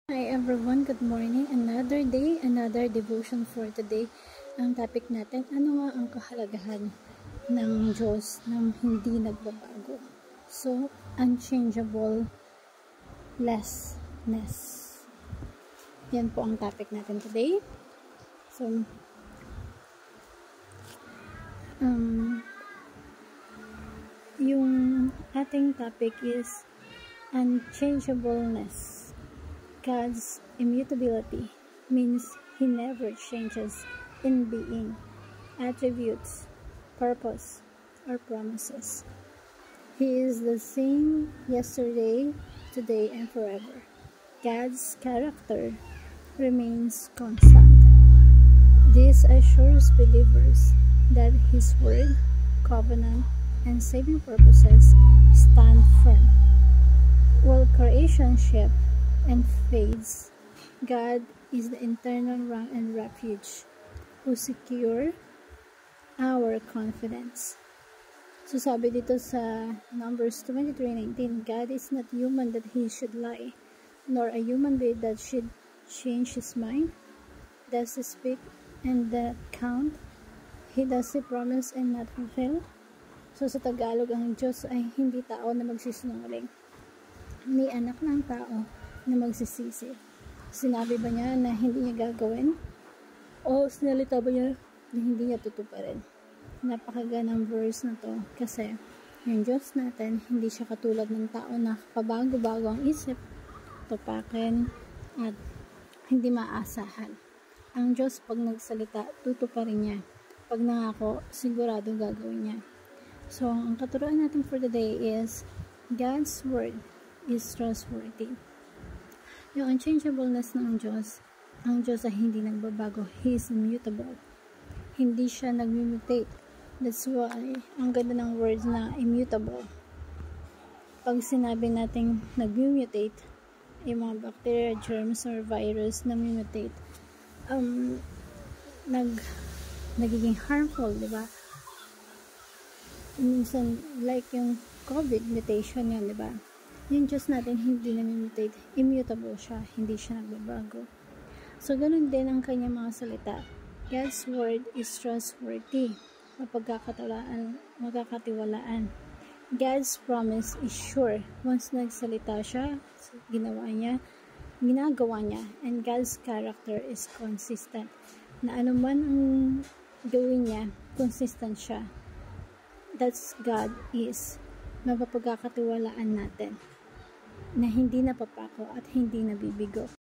Hi everyone, good morning. Another day, another devotion for today. Ang topic natin, ano nga ang kahalagahan ng Diyos na hindi nagbabago? So, unchangeable lessness. Yan po ang topic natin today. So, yung ating topic is unchangeableness. God's immutability means He never changes in being, attributes, purpose, or promises. He is the same yesterday, today, and forever. God's character remains constant. This assures believers that His word, covenant, and saving purposes stand firm. While creation shifts and fades, God is the internal rock and refuge who secure our confidence. So sabi dito sa Numbers 23:19, God is not human that He should lie, nor a human being that should change His mind. Does He speak and that count? He does He promise and not fulfill? So sa Tagalog, ang Diyos ay hindi tao na magsisinungaling. Ni anak ng tao na magsisisi. Sinabi ba niya na hindi niya gagawin? O sinalita ba niya na hindi niya tutuparin? Napakagandang verse na to kasi yung Diyos natin hindi siya katulad ng tao na pabago-bago ang isip, tupakin, at hindi maasahan. Ang Diyos pag nagsalita, tutuparin niya. Pag nangako, sigurado gagawin niya. So, ang katuruan natin for today is God's word is trustworthy. Yung unchangeableness ng Diyos, ang Diyos ay hindi nagbabago. He is immutable. Hindi siya nag-mutate. That's why, ang ganda ng words na immutable. Pag sinabi natin nag-mutate, yung mga bacteria, germs, or virus na mutate, nagiging harmful, di ba? Minsan, like yung COVID mutation yan, di ba? Yung Diyos natin hindi na-mutate, immutable siya, hindi siya nagbabago. So, ganun din ang kanyang mga salita. God's word is trustworthy, magkakatiwalaan. God's promise is sure. Once nagsalita siya, ginagawa niya. And God's character is consistent. Na anuman ang gawin niya, consistent siya. That's God is mapapagkakatiwalaan natin na hindi napapako at hindi nabibigo.